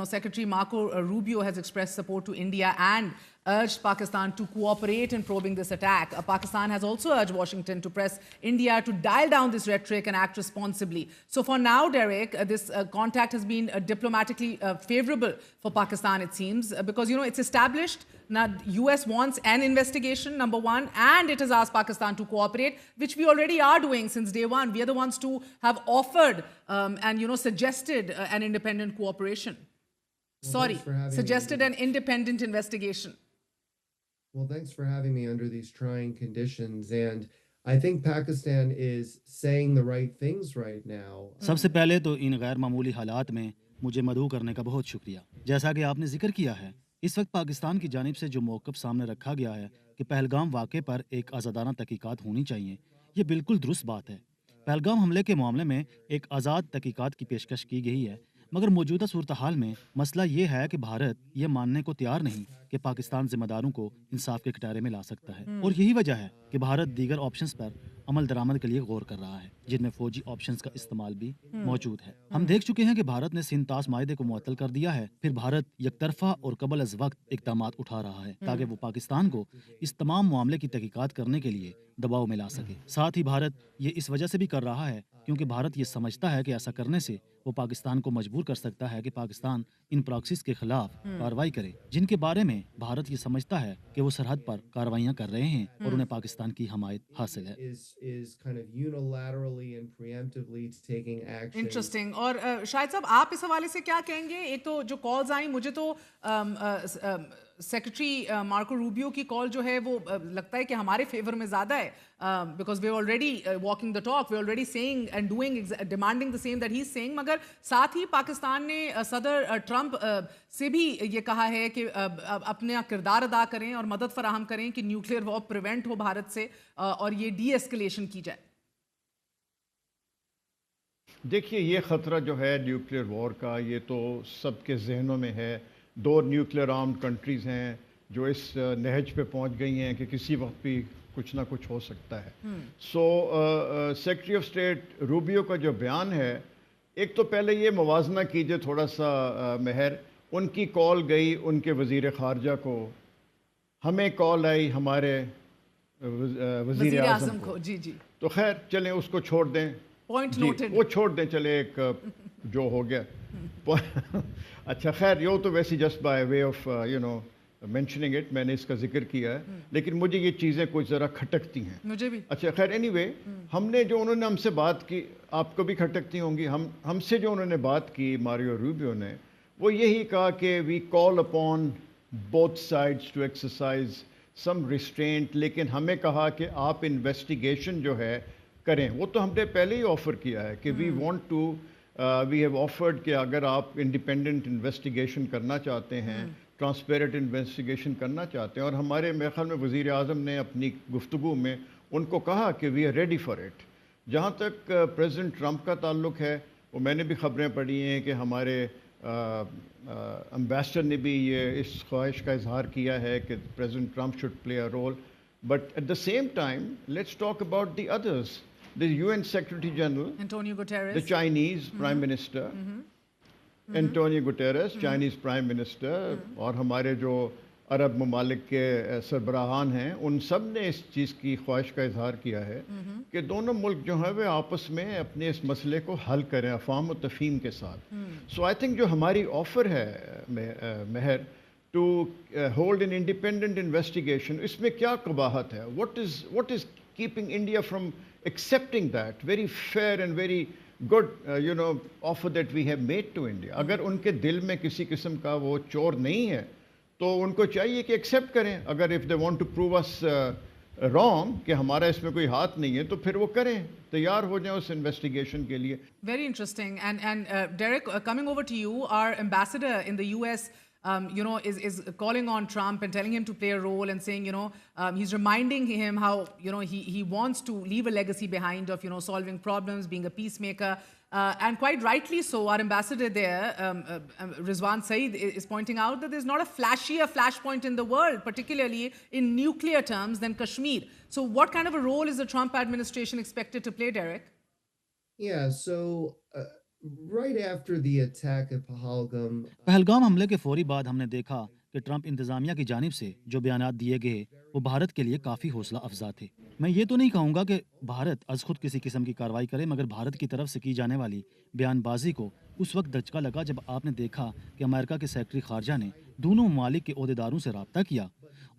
Secretary Marco Rubio has expressed support to India and urged Pakistan to cooperate in probing this attack. Pakistan has also urged Washington to press India to dial down this rhetoric and act responsibly. So for now, Derek, this contact has been diplomatically favorable for Pakistan, it seems, because, it's established now US wants an investigation, number one, and it has asked Pakistan to cooperate, which we already are doing since day one. We are the ones to have offered and, suggested an independent cooperation. Suggested an independent investigation. Well, thanks for having me under these trying conditions. And I think Pakistan is saying the right things right now. सबसे पहले तो इन गैर मामूली हालात में मुझे मदऊ करने का बहुत शुक्रिया। जैसा कि आपने जिक्र किया है, इस वक्त पाकिस्तान की जानिब से जो मौक़िफ़ सामने रखा गया है कि पहलगाम वाक़े पर एक आज़ादाना तहक़ीक़ात होनी चाहिए, ये बिल्कुल दुरुस्त बात है। पहलगाम हमले के मामले में एक आज़ाद तहक़ीक़ात की पेशकश की गई है, मगर मौजूदा सूरत हाल में मसला ये है कि भारत ये मानने को तैयार नहीं कि पाकिस्तान ज़िम्मेदारों को इंसाफ के कटारे में ला सकता है, और यही वजह है कि भारत दीगर ऑप्शंस पर अमल दरामद के लिए गौर कर रहा है, जिनमें फौजी ऑप्शंस का इस्तेमाल भी मौजूद है। हम देख चुके हैं कि भारत ने सिंध तास माहिदे को मुअत्तल कर दिया है, फिर भारत यकतरफा और कबल अज़ वक्त इक़दामात उठा रहा है ताकि वो पाकिस्तान को इस तमाम मामले की तहक़ीक़ात करने के लिए दबाव में ला सके। साथ ही भारत ये इस वजह से भी कर रहा है क्योंकि भारत ये समझता है कि ऐसा करने से वो पाकिस्तान को मजबूर कर सकता है कि पाकिस्तान इन प्रॉक्सीज के खिलाफ कार्रवाई करे, जिनके बारे में भारत ये समझता है कि वो सरहद पर कार्रवाइयां कर रहे हैं और उन्हें पाकिस्तान की हमायत हासिल है। इंटरेस्टिंग। और शाहिद साहब, आप इस हवाले से क्या कहेंगे? एक तो जो कॉल्स आई, मुझे तो सेक्रेटरी मार्को रूबियो की कॉल जो है वो लगता है कि हमारे फेवर में ज़्यादा है, because way already walking the talk, way already saying and doing demanding the same that he is saying. मगर साथ ही पाकिस्तान ने सदर ट्रंप से भी ये कहा है कि अपना किरदार अदा करें और मदद फराहम करें कि न्यूक्लियर वॉर प्रिवेंट हो भारत से और ये डी एस्केलेशन की जाए। देखिए, ये ख़तरा जो है न्यूक्लियर वॉर का, ये तो सबके जहनों में है। दो न्यूक्लियर आर्म्ड कंट्रीज़ हैं जो इस नहज पे पहुंच गई हैं कि किसी वक्त भी कुछ ना कुछ हो सकता है। सो सेक्रेटरी ऑफ स्टेट रूबियो का जो बयान है, एक तो पहले ये मुवाजना कीजिए थोड़ा सा महर, उनकी कॉल गई उनके वज़ीर ख़ारजा को, हमें कॉल आई हमारे वज़ीर आज़म को। जी। तो खैर चलें उसको छोड़ दें, पॉइंट नोटेड, वो छोड़ दें, चले एक जो हो गया। अच्छा खैर, यो तो वैसे just by way of mentioning it मैंने इसका जिक्र किया है, लेकिन मुझे ये चीज़ें कुछ ज़रा खटकती हैं। मुझे भी। अच्छा खैर, एनीवे, हमने जो उन्होंने हमसे बात की, आपको भी खटकती होंगी, हमसे जो उन्होंने बात की मारियो रूबियो ने, वो यही कहा कि we call upon both sides to exercise some restraint, लेकिन हमें कहा कि आप इन्वेस्टिगेशन जो है करें। वो तो हमने पहले ही ऑफ़र किया है कि we want to, we have offered कि अगर आप इंडिपेंडेंट इन्वेस्टिगेशन करना चाहते हैं, ट्रांसपेरेंट इन्वेस्टिगेशन करना चाहते हैं, और हमारे मेरे ख्याल में वज़ीर आज़म ने अपनी गुफ्तगू में उनको कहा कि we are ready for it. जहाँ तक प्रेसिडेंट ट्रंप का ताल्लुक़ है, वो मैंने भी ख़बरें पढ़ी हैं कि हमारे एम्बेसडर ने भी ये इस ख्वाहिश का इजहार किया है कि president Trump should play a role, but at the same time let's talk about the others. The UN Secretary General, Antonio Guterres, the Chinese Prime Minister, Antonio Guterres, Chinese Prime Minister, और हमारे जो अरब ममालिक के सरबराहान हैं, उन सब ने इस चीज़ की ख्वाहिश का इजहार किया है कि दोनों मुल्क जो हैं वे आपस में अपने इस मसले को हल करें अफ़ाम व तफ़हीम के साथ। सो आई थिंक जो हमारी ऑफ़र है महर to hold an independent investigation, इसमें क्या कबाहत है? what is keeping India from accepting that very fair and very good offer that we have made to India? अगर उनके दिल में किसी किस्म का वो चोर नहीं है तो उनको चाहिए कि एक्सेप्ट करें। अगर if they want to prove us wrong कि हमारा इसमें कोई हाथ नहीं है, तो फिर वो करें, तैयार हो जाएं उस इन्वेस्टिगेशन के लिए। Very interesting. And Derek, coming over to you, our ambassador in the US is calling on Trump and telling him to play a role and saying, he's reminding him how, he wants to leave a legacy behind of, solving problems, being a peacemaker. And quite rightly so, our ambassador there, Rizwan Saeed, is pointing out that there's not a flashier flashpoint in the world, particularly in nuclear terms, than Kashmir. So what kind of a role is the Trump administration expected to play, Derek? Yeah, so right after the attack at Pahalgam, Pahalgam हमले के फौरी बाद हमने देखा कि Trump इंतजामिया की जानिब से जो बयानात दिए गए वो भारत के लिए काफ़ी हौसला अफजा थे। मैं ये तो नहीं कहूँगा कि भारत अज खुद किसी किस्म की कार्रवाई करे, मगर भारत की तरफ से की जाने वाली बयानबाजी को उस वक्त धचका लगा जब आपने देखा कि अमेरिका के सेक्रेटरी खारजा ने दोनों ममालिक के ओहदेदारों से रब्ता किया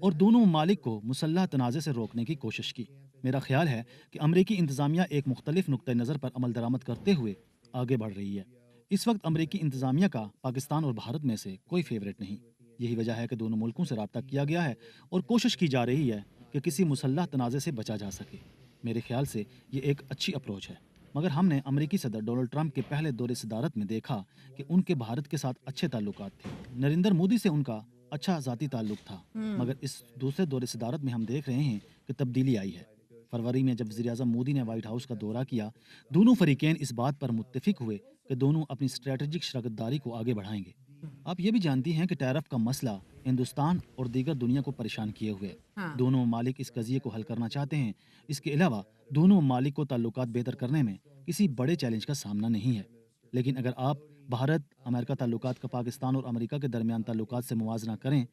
और दोनों ममालिक को मुसल्लह तनाज़े से रोकने की कोशिश की। मेरा ख्याल है कि अमरीकी इंतजामिया एक मुख्तलिफ नुक्ते नज़र पर अमल दरामद करते हुए आगे बढ़ रही है। इस वक्त अमरीकी इंतजामिया का पाकिस्तान और भारत में से कोई फेवरेट नहीं। यही वजह है कि दोनों मुल्कों से रब्ता किया गया है और कोशिश की जा रही है कि किसी मुसल्लह तनाज़े से बचा जा सके। मेरे ख्याल से ये एक अच्छी अप्रोच है, मगर हमने अमरीकी सदर डोनाल्ड ट्रंप के पहले दौरे सदारत में देखा कि उनके भारत के साथ अच्छे ताल्लुकात थे। नरेंद्र मोदी से उनका अच्छा ज़ाती ताल्लुक था, मगर इस दूसरे दौरे सदारत में हम देख रहे हैं कि तब्दीली आई है। फरवरी में जब वज़ीर-ए-आज़म मोदी ने वाइट हाउस का दौरा किया, दोनों फरीकैन इस बात पर मुत्तफिक हुए कि दोनों अपनी स्ट्रेटजिक शराकतदारी को आगे बढ़ाएंगे। आप ये भी जानती हैं कि टैरिफ का मसला हिंदुस्तान और दीगर दुनिया को परेशान किए हुए है। हाँ। दोनों ममालिक इस कज़िये को हल करना चाहते हैं। इसके अलावा दोनों ममालिक को ताल्लुकात बेहतर करने में किसी बड़े चैलेंज का सामना नहीं है। लेकिन अगर आप भारत अमेरिका ताल्लुकात का पाकिस्तान और अमेरिका के दरमियान ताल्लुकात से मुवाजना करें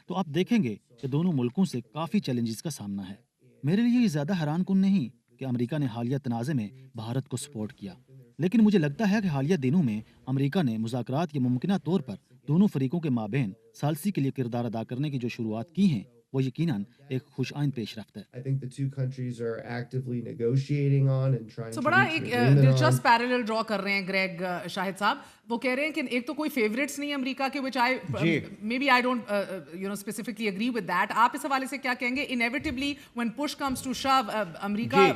तो आप देखेंगे कि दोनों मुल्कों से काफ़ी चैलेंजेस का सामना है। मेरे लिए ये ज़्यादा हैरान कुन नहीं कि अमेरिका ने हालिया तनाज़े में भारत को सपोर्ट किया, लेकिन मुझे लगता है कि हालिया दिनों में अमेरिका ने मुज़ाकरात के मुमकिना तौर पर दोनों फरीकों के माबैन सालसी के लिए किरदार अदा करने की जो शुरुआत की हैं वो यकीनन एक खुशआइन पेशरफ्त है। I think the two countries are actively negotiating on and trying तो to बड़ा reach एक an agreement दिलचस्प on. पैरेलल ड्रॉ कर रहे हैं ग्रेग शाहिद साहब। वो कह रहे हैं कि एक तो कोई फेवरेट्स नहीं अमेरिका के, which I maybe I don't specifically agree with that. आप इस हवाले से क्या कहेंगे? Inevitably when push comes to shove, America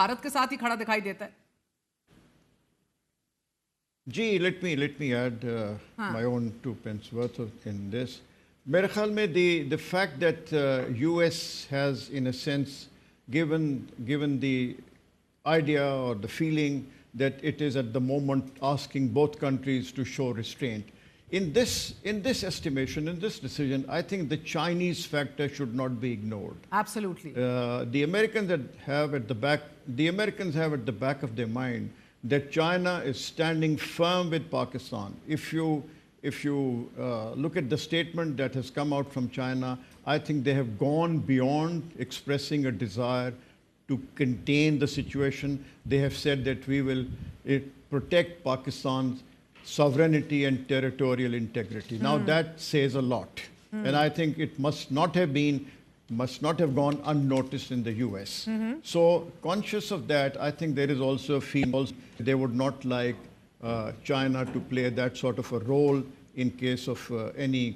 Bharat के साथ ही खड़ा दिखाई देता है। जी, let me add my own 2 pence worth in this. मेरे ख्याल में the fact that US has in a sense given the idea or the feeling that it is at the moment asking both countries to show restraint. In this estimation, in this decision, I think the Chinese factor should not be ignored. Absolutely. The Americans have at the back of their mind that China is standing firm with Pakistan. If you look at the statement that has come out from China, I think they have gone beyond expressing a desire to contain the situation. They have said that we will protect Pakistan's sovereignty and territorial integrity. Now that says a lot. And I think it must not have gone unnoticed in the US. So conscious of that, I think there is also a feeling they would not like China to play that sort of a role in case of any